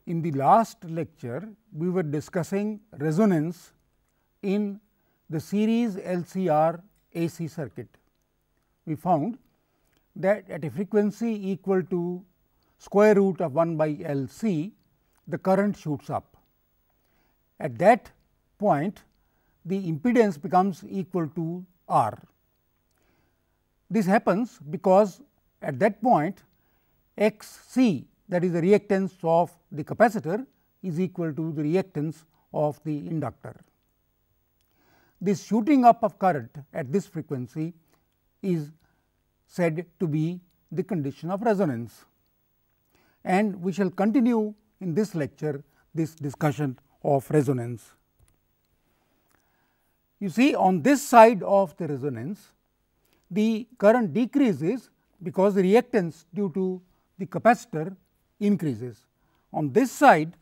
In the last lecture, we were discussing resonance in the series LCR AC circuit. We found that at a frequency equal to square root of 1 by L C, the current shoots up. At that point, the impedance becomes equal to R. This happens because at that point X C, that is the reactance of the capacitor, is equal to the reactance of the inductor. This shooting up of current at this frequency is said to be the condition of resonance, and we shall continue in this lecture this discussion of resonance. You see, on this side of the resonance, the current decreases because the reactance due to the capacitor increases. On this side,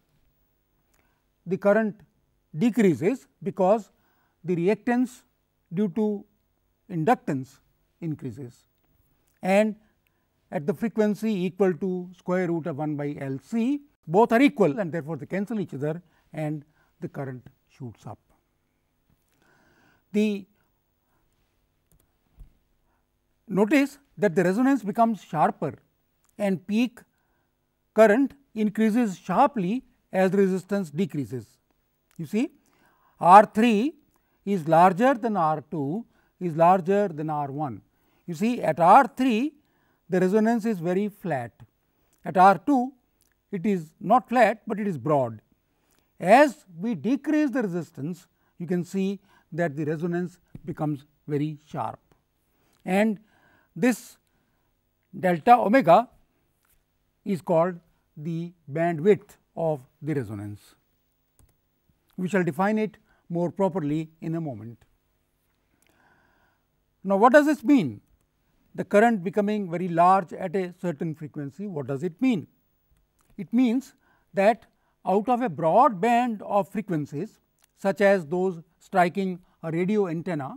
the current decreases because the reactance due to inductance increases, and at the frequency equal to square root of 1 by L C, both are equal and therefore, they cancel each other and the current shoots up. Notice that the resonance becomes sharper and peak current increases sharply as the resistance decreases. You see, R 3 is larger than R 2 is larger than R 1. You see, at R 3 the resonance is very flat, at R 2 it is not flat, but it is broad. As we decrease the resistance, you can see that the resonance becomes very sharp, and this delta omega is called the bandwidth of the resonance. We shall define it more properly in a moment. Now, what does this mean? The current becoming very large at a certain frequency, what does it mean? It means that out of a broad band of frequencies, such as those striking a radio antenna,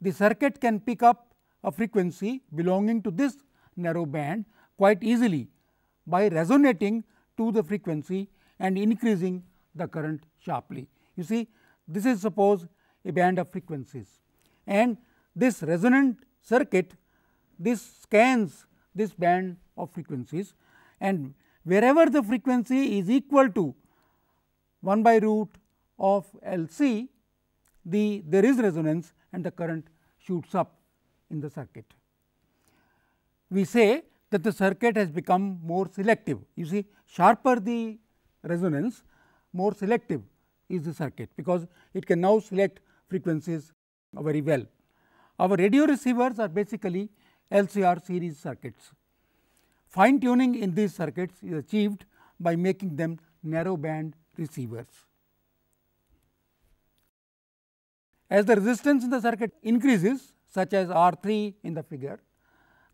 the circuit can pick up a frequency belonging to this narrow band quite easily by resonating to the frequency and increasing the current sharply. You see, this is suppose a band of frequencies, and this resonant circuit, this scans this band of frequencies, and wherever the frequency is equal to 1 by root of L C, there is resonance and the current shoots up in the circuit. We say that the circuit has become more selective. You see, sharper the resonance, more selective is the circuit, because it can now select frequencies very well. Our radio receivers are basically LCR series circuits. Fine tuning in these circuits is achieved by making them narrow band receivers. As the resistance in the circuit increases, such as R 3 in the figure,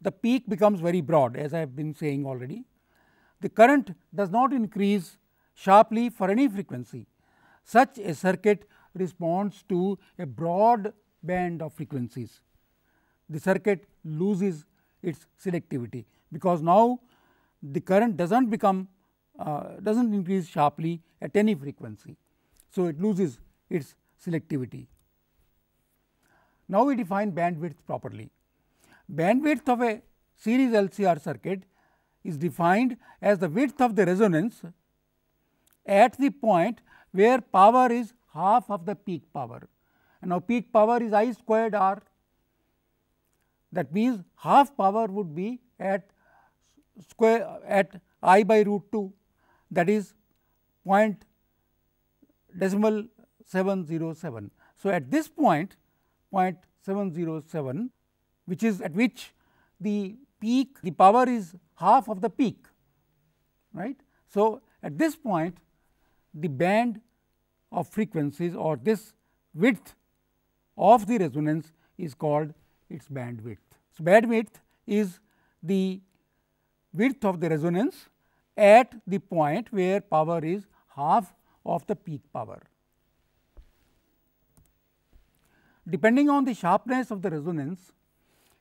the peak becomes very broad, as I have been saying already. The current does not increase sharply for any frequency. Such a circuit responds to a broad band of frequencies. The circuit loses its selectivity, because now the current does not become does not increase sharply at any frequency. So, it loses its selectivity. Now, we define bandwidth properly. Bandwidth of a series LCR circuit is defined as the width of the resonance at the point where power is half of the peak power. And now, peak power is I squared R. That means, half power would be at I by root 2, that is 0.707. So, at this point 0.707, which is at which the peak, the power is half of the peak, right. So, at this point the band of frequencies, or this width of the resonance, is called its bandwidth. So, bandwidth is the width of the resonance at the point where power is half of the peak power. Depending on the sharpness of the resonance,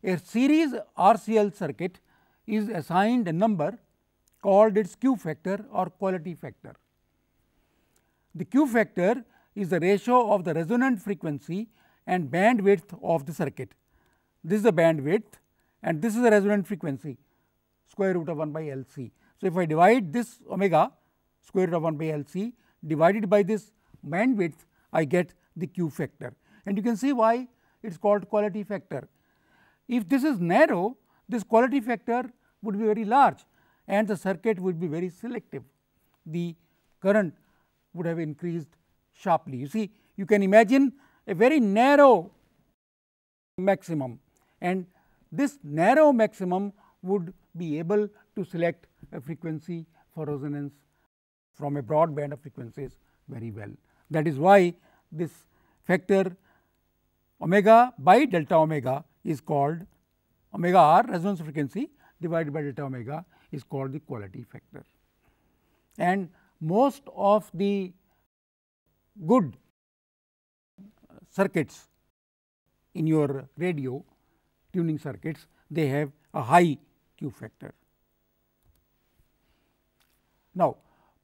a series RCL circuit is assigned a number called its Q factor or quality factor. The Q factor is the ratio of the resonant frequency and bandwidth of the circuit. This is the bandwidth and this is the resonant frequency, square root of 1 by L C. So, if I divide this omega square root of 1 by L C divided by this bandwidth, I get the Q factor, and you can see why it is called quality factor. If this is narrow, this quality factor would be very large and the circuit would be very selective. The current would have increased sharply. You see, you can imagine a very narrow maximum, and this narrow maximum would be able to select a frequency for resonance from a broad band of frequencies very well. That is why this factor omega by delta omega is called omega r, resonance frequency divided by delta omega is called the quality factor. And most of the good circuits in your radio tuning circuits, they have a high Q factor. Now,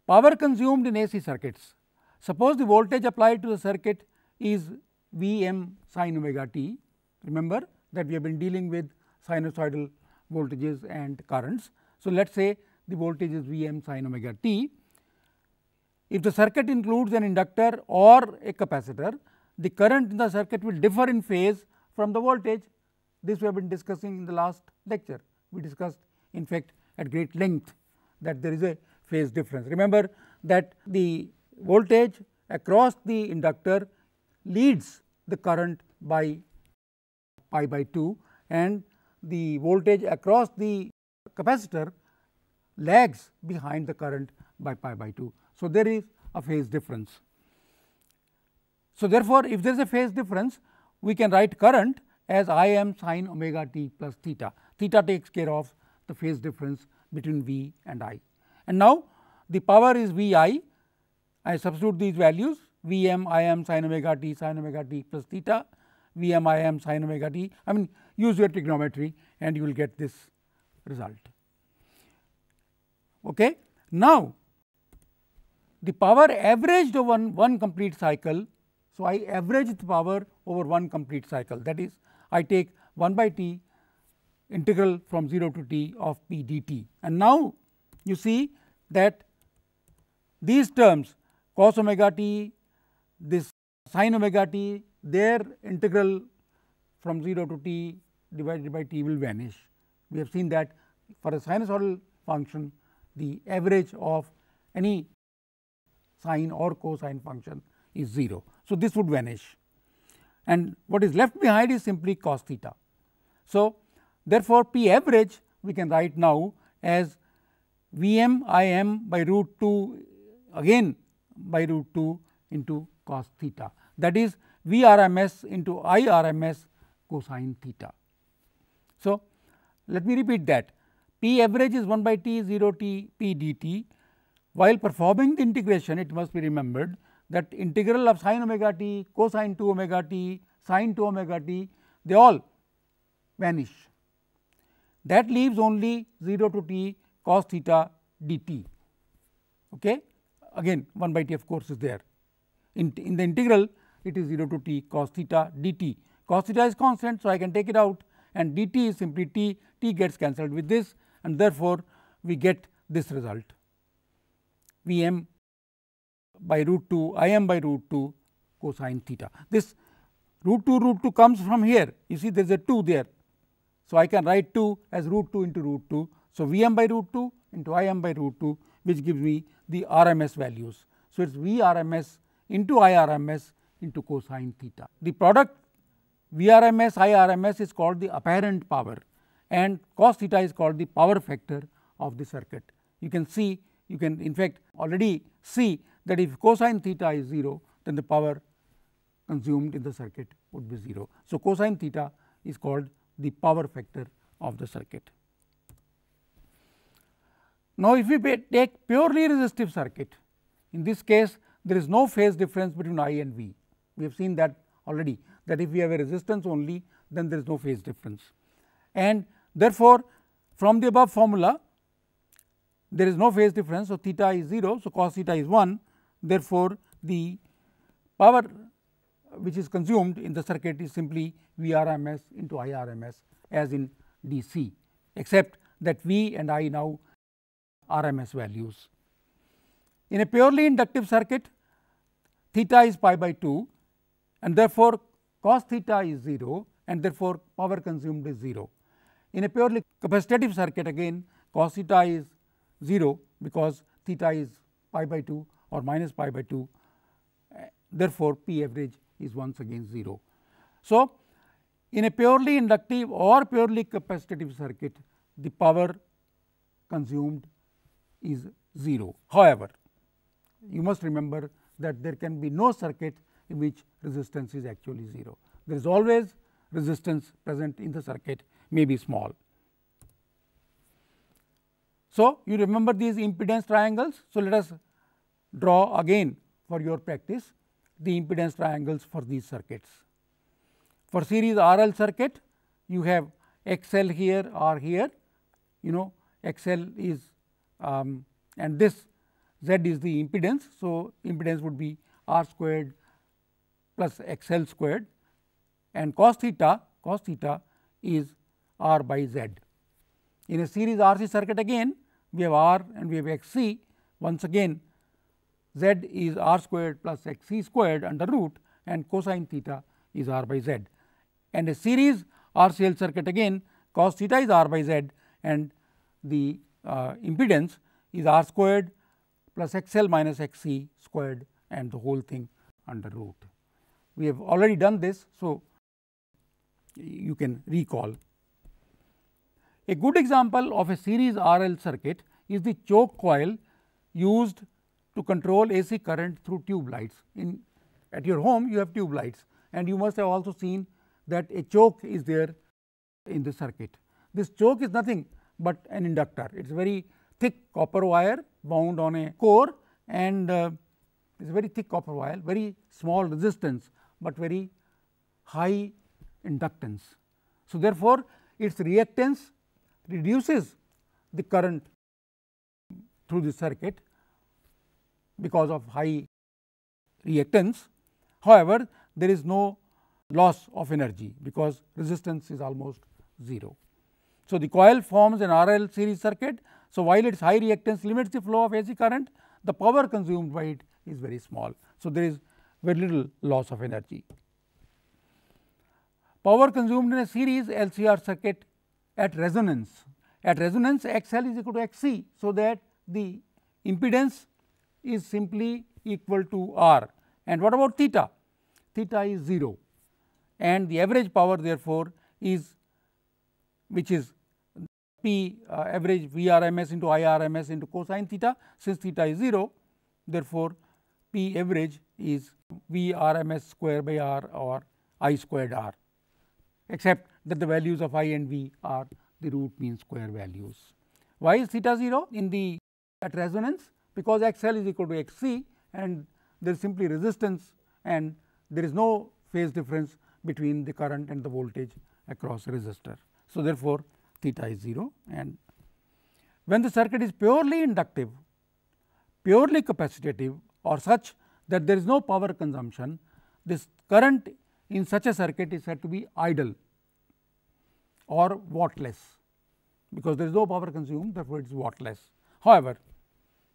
power consumed in AC circuits. Suppose the voltage applied to the circuit is V m sin omega t. Remember that we have been dealing with sinusoidal voltages and currents. So, let us say the voltage is V m sin omega t. If the circuit includes an inductor or a capacitor, the current in the circuit will differ in phase from the voltage. This we have been discussing in the last lecture. We discussed in fact at great length that there is a phase difference. Remember that the voltage across the inductor leads the current by pi by 2 and the voltage across the capacitor lags behind the current by pi by 2. So, there is a phase difference. So, therefore, if there is a phase difference, we can write current as I m sin omega t plus theta. Theta takes care of the phase difference between V and I. And now, the power is V I. I substitute these values V m I m sin omega t plus theta, V m I m sin omega t. I mean, use your trigonometry and you will get this result. Okay. Now, the power averaged over one complete cycle. So, I average the power over one complete cycle, that is I take 1 by t integral from 0 to t of p dt. And now, you see that these terms cos omega t, this sin omega t, their integral from 0 to t divided by t will vanish. We have seen that for a sinusoidal function, the average of any sine or cosine function is 0. So, this would vanish and what is left behind is simply cos theta. So, therefore, P average we can write now as V m I m by root 2 again by root 2 into cos theta, that is V r m s into I r m s cosine theta. So, let me repeat that P average is 1 by t 0 t p dt. While performing the integration, it must be remembered that integral of sin omega t, cosine 2 omega t, sin 2 omega t, they all vanish. That leaves only 0 to t cos theta dt. Okay. Again 1 by t of course is there. In the integral, it is 0 to t cos theta dt. Cos theta is constant, so I can take it out, and dt is simply t, t gets cancelled with this, and therefore, we get this result V m by root 2 I m by root 2 cosine theta. This root 2 comes from here, you see there is a 2 there. So, I can write 2 as root 2 into root 2. So, V m by root 2 into I m by root 2, which gives me the RMS values. So, it is V RMS into I RMS into cosine theta. The product V RMS I RMS is called the apparent power, and cos theta is called the power factor of the circuit. You can see, you can in fact already see that if cosine theta is 0, then the power consumed in the circuit would be 0. So, cosine theta is called the power factor of the circuit. Now, if we take purely resistive circuit, in this case there is no phase difference between I and V. We have seen that already, that if we have a resistance only, then there is no phase difference. And therefore, from the above formula, there is no phase difference. So, theta is 0. So, cos theta is 1. Therefore, the power which is consumed in the circuit is simply Vrms into Irms as in DC, except that V and I now RMS values. In a purely inductive circuit, theta is pi by 2 and therefore, cos theta is 0 and therefore, power consumed is 0. In a purely capacitive circuit, again cos theta is 0 because theta is pi by 2 or minus pi by 2, therefore, P average is once again 0. So, in a purely inductive or purely capacitive circuit, the power consumed is 0. However, you must remember that there can be no circuit in which resistance is actually 0. There is always resistance present in the circuit, may be small. So, you remember these impedance triangles. So, let us draw again for your practice the impedance triangles for these circuits. For series RL circuit, you have XL here or here, you know XL is and this Z is the impedance. So, impedance would be R squared plus XL squared and cos theta is R by Z. In a series RC circuit again, we have R and we have XC. Once again, Z is R squared plus XC squared under root and cosine theta is R by Z. And a series RCL circuit again, cos theta is R by Z and the impedance is R squared plus XL minus XC squared and the whole thing under root. We have already done this. So, you can recall. A good example of a series RL circuit is the choke coil used to control AC current through tube lights. At your home, you have tube lights and you must have also seen that a choke is there in the circuit. This choke is nothing but an inductor. It is a very thick copper wire wound on a core and it is a very thick copper wire, very small resistance, but very high inductance. So, therefore, its reactance reduces the current through the circuit because of high reactance. However, there is no loss of energy because resistance is almost 0. So, the coil forms an RL series circuit. So, while its high reactance limits the flow of AC current, the power consumed by it is very small. So, there is very little loss of energy. Power consumed in a series LCR circuit at resonance. At resonance, XL is equal to XC. So, that the impedance is simply equal to R. And what about theta? Theta is 0 and the average power therefore is, which is P average Vrms into Irms into cosine theta. Since theta is 0, therefore, P average is Vrms square by R or I squared R, except that the values of I and V are the root mean square values. Why is theta 0 in the at resonance? Because XL is equal to XC and there is simply resistance and there is no phase difference between the current and the voltage across a resistor. So, therefore, theta is 0 and when the circuit is purely inductive, purely capacitive or such that there is no power consumption, this current in such a circuit is said to be idle or wattless, because there is no power consumed, therefore, it is wattless. However,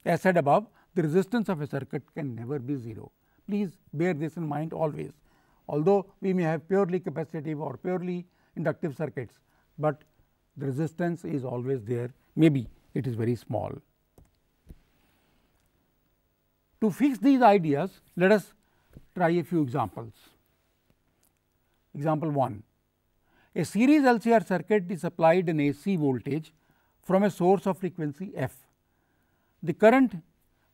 as said above, the resistance of a circuit can never be 0. Please bear this in mind always. Although we may have purely capacitive or purely inductive circuits, but the resistance is always there, maybe it is very small. To fix these ideas, let us try a few examples. Example 1. A series LCR circuit is supplied an AC voltage from a source of frequency f. The current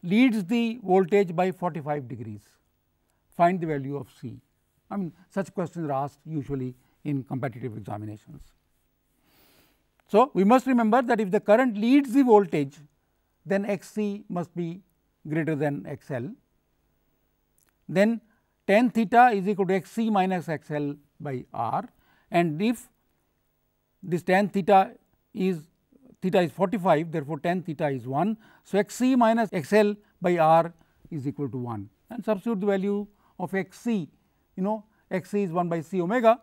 leads the voltage by 45 degrees. Find the value of C. I mean, such questions are asked usually in competitive examinations. So, we must remember that if the current leads the voltage, then XC must be greater than XL. Then tan theta is equal to XC minus XL by R, and if this tan theta is theta is 45, therefore, tan theta is 1. So, x c minus x L by r is equal to 1, and substitute the value of x c, x c is 1 by c omega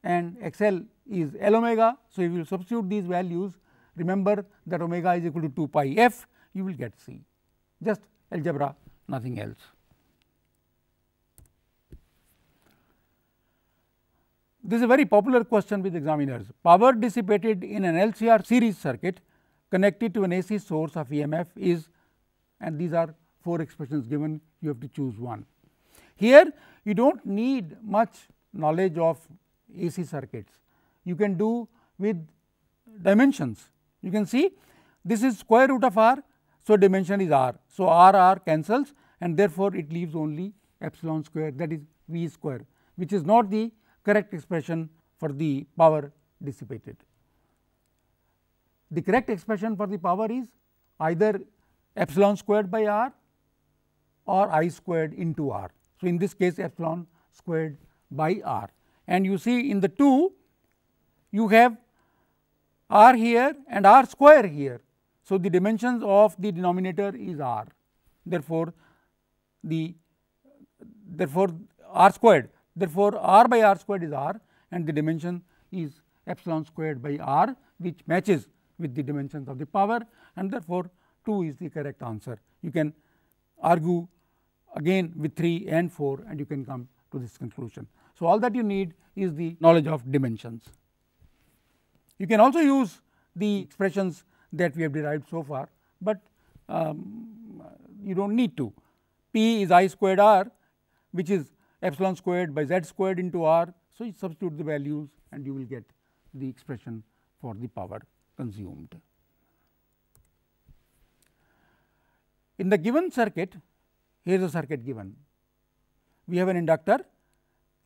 and x L is L omega. So, if you substitute these values, remember that omega is equal to 2 pi f, you will get c, just algebra, nothing else. This is a very popular question with examiners. Power dissipated in an LCR series circuit connected to an AC source of EMF is, and these are 4 expressions given, you have to choose one. Here you do not need much knowledge of AC circuits, you can do with dimensions. You can see this is square root of r, so dimension is r. So, r cancels, and therefore, it leaves only epsilon square, that is V square, which is not the correct expression for the power dissipated. The correct expression for the power is either epsilon squared by r or I squared into r. So, in this case epsilon squared by r, and you see in the 2 you have r here and r square here. So, the dimensions of the denominator is r, therefore, r squared, therefore, r by r squared is r, and the dimension is epsilon squared by r, which matches with the dimensions of the power, and therefore, 2 is the correct answer. You can argue again with 3 and 4 and you can come to this conclusion. So, all that you need is the knowledge of dimensions. You can also use the expressions that we have derived so far, but you do not need to. P is I squared r, which is epsilon squared by z squared into r. So, you substitute the values and you will get the expression for the power consumed. In the given circuit, here is a circuit given. We have an inductor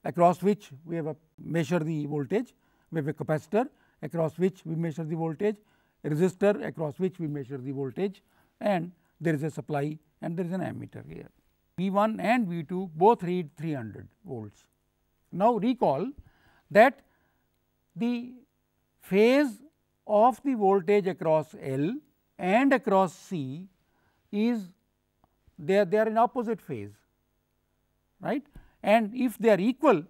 across which we have measure the voltage, we have a capacitor across which we measure the voltage, a resistor across which we measure the voltage, and there is a supply and there is an ammeter here. V 1 and V 2 both read 300 volts. Now, recall that the phase of the voltage across L and across C is they are in opposite phase, right, and if they are equal,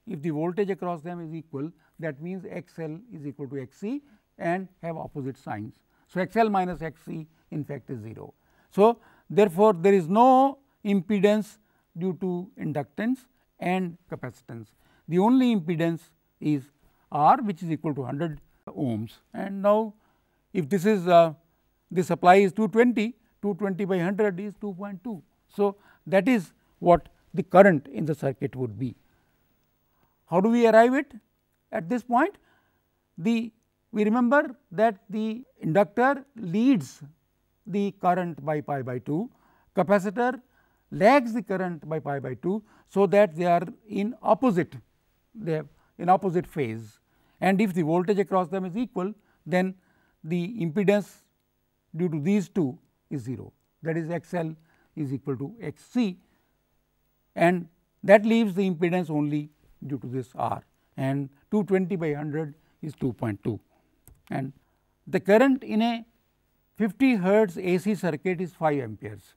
if the voltage across them is equal, that means x L is equal to x C and have opposite signs. So, x L minus x C in fact is 0. So, therefore, there is no impedance due to inductance and capacitance. The only impedance is R, which is equal to 100 ohms, and now if this is the supply is 220, 220 by 100 is 2.2. So, that is what the current in the circuit would be. How do we arrive it at this point? We remember that the inductor leads the current by pi by 2, capacitor lags the current by pi by 2. So, that they are in opposite phase, and if the voltage across them is equal, then the impedance due to these two is 0, that is x L is equal to x C, and that leaves the impedance only due to this R, and 220 by 100 is 2.2, and the current in a 50 hertz AC circuit is 5 amperes.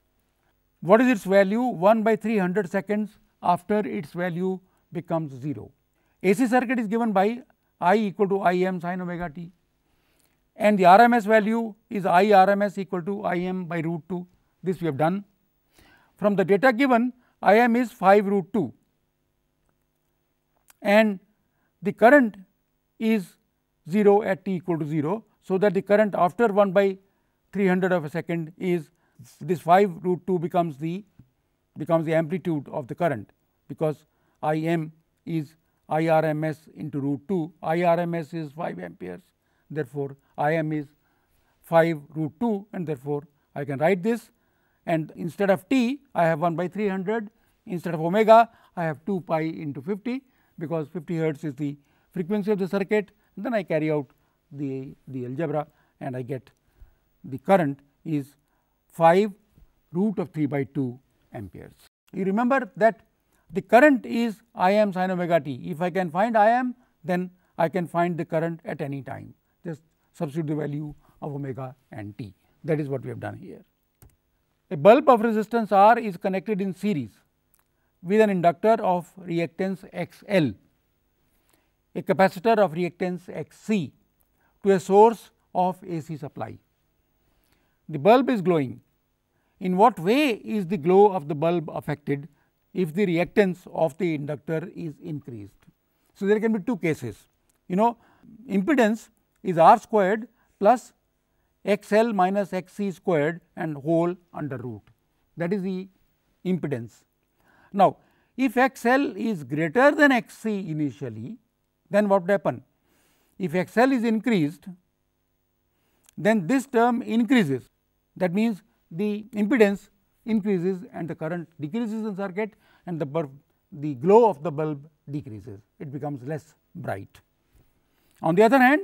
What is its value? 1 by 300 seconds after its value becomes 0. AC circuit is given by I equal to I m sin omega t, and the RMS value is I RMS equal to I m by root 2. This we have done. From the data given, I m is 5 root 2, and the current is 0 at t equal to 0. So, that the current after 1 by 300 of a second is this 5 root 2 becomes the amplitude of the current, because I m is I RMS into root 2, I RMS is 5 amperes, therefore, I m is 5 root 2, and therefore, I can write this, and instead of t I have 1 by 300, instead of omega I have 2 pi into 50, because 50 hertz is the frequency of the circuit. Then I carry out the algebra and I get the current is 5 root of 3 by 2 amperes. You remember that the current is I m sin omega t. If I can find I m, then I can find the current at any time. Just substitute the value of omega and T. That is what we have done here. A bulb of resistance R is connected in series with an inductor of reactance XL, a capacitor of reactance XC to a source of AC supply. The bulb is glowing. In what way is the glow of the bulb affected if the reactance of the inductor is increased? So, there can be two cases. Impedance is R squared plus XL minus XC squared and whole under root, that is the impedance. Now, if XL is greater than XC initially, then what would happen? If XL is increased, then this term increases, that means the impedance increases and the current decreases in circuit and the glow of the bulb decreases, it becomes less bright. On the other hand,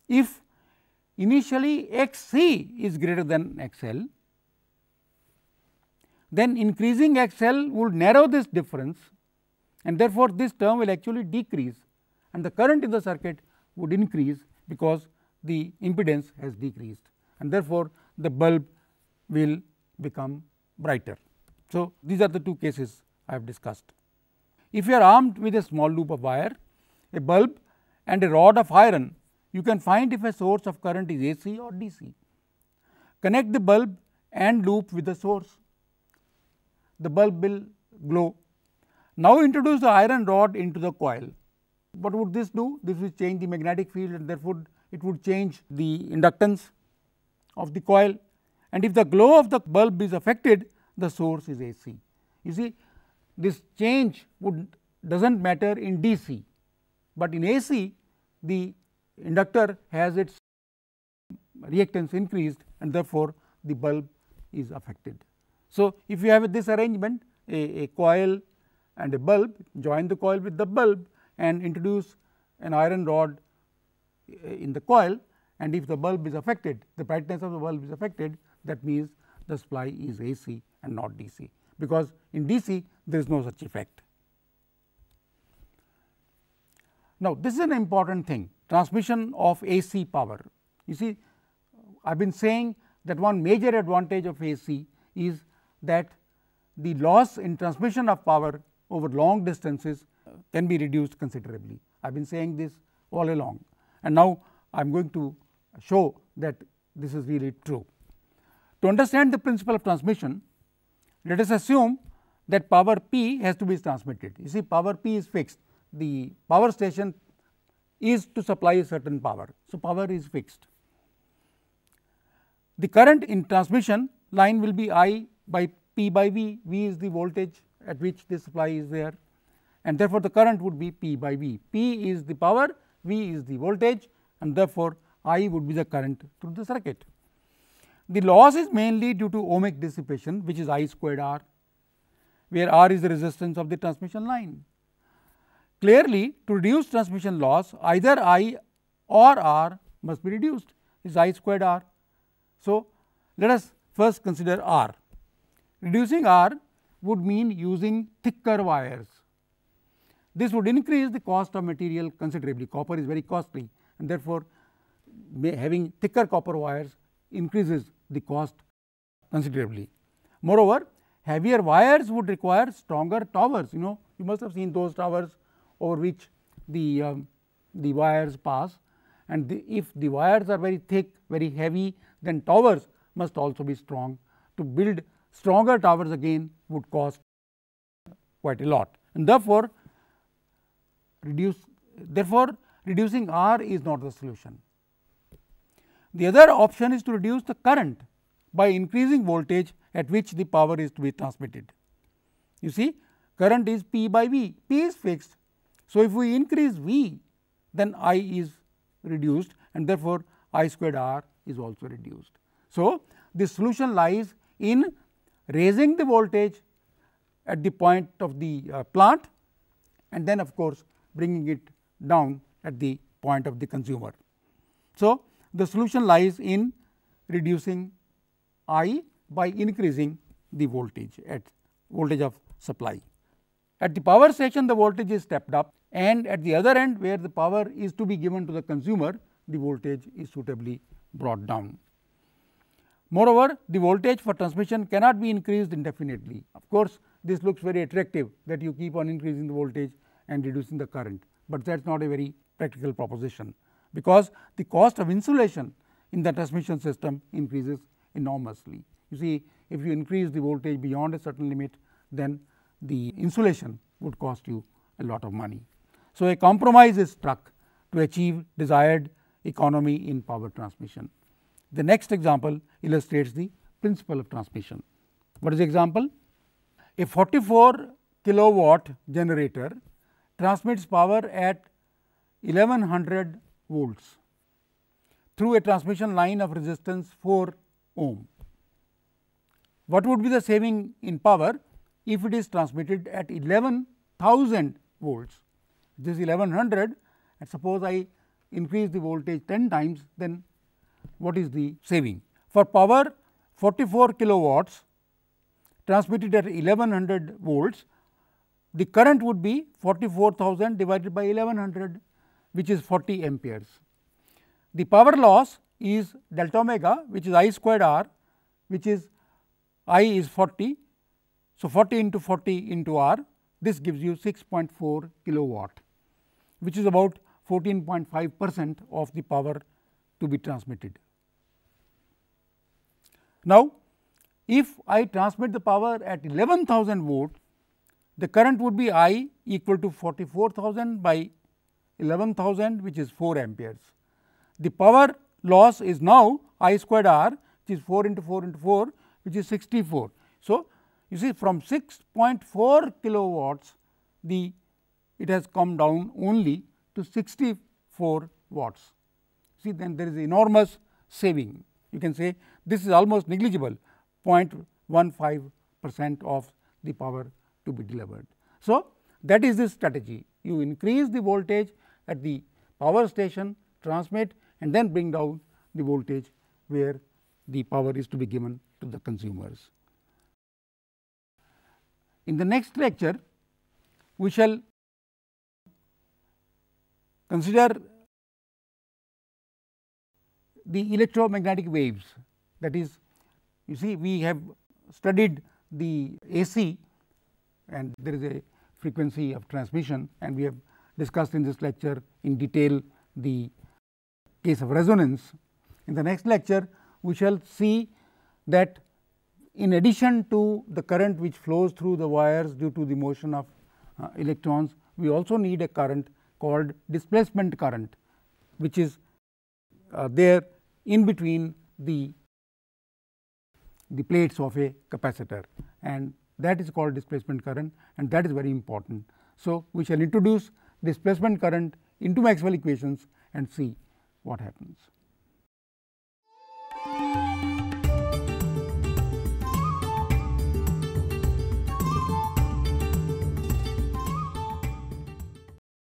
if initially XC is greater than XL, then increasing XL would narrow this difference and therefore, this term will actually decrease and the current in the circuit would increase because the impedance has decreased and therefore, the bulb will become brighter. So, these are the two cases I have discussed. If you are armed with a small loop of wire, a bulb and a rod of iron, you can find if a source of current is AC or DC. Connect the bulb and loop with the source, the bulb will glow. Now, introduce the iron rod into the coil. What would this do? This will change the magnetic field and therefore, it would change the inductance of the coil, and if the glow of the bulb is affected, the source is AC. You see, this change does not matter in DC, but in AC the inductor has its reactance increased and therefore, the bulb is affected. So, if you have this arrangement, a coil and a bulb, join the coil with the bulb and introduce an iron rod in the coil, and if the bulb is affected, the brightness of the bulb is affected, that means the supply is AC and not DC, because in DC there is no such effect. Now, this is an important thing, transmission of AC power. You see, I have been saying that one major advantage of AC is that the loss in transmission of power over long distances can be reduced considerably. I have been saying this all along, and now I am going to show that this is really true. To understand the principle of transmission, let us assume that power P has to be transmitted. You see, power P is fixed, the power station is to supply a certain power. So, power is fixed. The current in transmission line will be I by P by V, V is the voltage at which the supply is there, and therefore, the current would be P by V. P is the power, V is the voltage, and therefore, I would be the current through the circuit. The loss is mainly due to ohmic dissipation, which is I squared R, where R is the resistance of the transmission line. Clearly, to reduce transmission loss, either I or R must be reduced, is I squared R. So, let us first consider R. Reducing R would mean using thicker wires. This would increase the cost of material considerably. Copper is very costly, and therefore, having thicker copper wires increases the cost considerably. Moreover, heavier wires would require stronger towers. You must have seen those towers over which the wires pass, and if the wires are very thick, very heavy, then towers must also be strong. To build stronger towers again would cost quite a lot, and therefore, reducing R is not the solution. The other option is to reduce the current by increasing voltage at which the power is to be transmitted. You see, current is P by V, P is fixed. So, if we increase V, then I is reduced, and therefore, I squared R is also reduced. So, the solution lies in raising the voltage at the point of the plant, and then of course, bringing it down at the point of the consumer. So, the solution lies in reducing I by increasing the voltage of supply. At the power station, the voltage is stepped up, and at the other end where the power is to be given to the consumer, the voltage is suitably brought down. Moreover, the voltage for transmission cannot be increased indefinitely. Of course, this looks very attractive that you keep on increasing the voltage and reducing the current, but that is not a very practical proposition, because the cost of insulation in the transmission system increases enormously. You see, if you increase the voltage beyond a certain limit, then the insulation would cost you a lot of money. So, a compromise is struck to achieve desired economy in power transmission. The next example illustrates the principle of transmission. What is the example? A 44 kilowatt generator transmits power at 1100 volts through a transmission line of resistance 4 ohm. What would be the saving in power if it is transmitted at 11,000 volts? This is 1100, and suppose I increase the voltage 10 times, then what is the saving? For power 44 kilowatts transmitted at 1100 volts, the current would be 44,000 divided by 1100, which is 40 amperes. The power loss is delta omega, which is I squared R, which is I is 40. So, 40 into 40 into R, this gives you 6.4 kilowatt, which is about 14.5% of the power to be transmitted. Now, if I transmit the power at 11,000 volt, the current would be I equal to 44,000 by 11,000, which is 4 amperes. The power loss is now I squared R, which is 4 into 4 into 4, which is 64. So, you see from 6.4 kilowatts, it has come down only to 64 watts. See, then there is enormous saving. You can say this is almost negligible, 0.15% of the power to be delivered. So, that is the strategy. You increase the voltage at the power station, transmit, and then bring down the voltage where the power is to be given to the consumers. In the next lecture, we shall consider the electromagnetic waves. That is, you see, we have studied the AC, and there is a frequency of transmission, and we have discussed in this lecture in detail the case of resonance. In the next lecture, we shall see that in addition to the current which flows through the wires due to the motion of electrons, we also need a current called displacement current, which is there in between the plates of a capacitor, and that is called displacement current, and that is very important. So, we shall introduce displacement current into Maxwell equations and see what happens.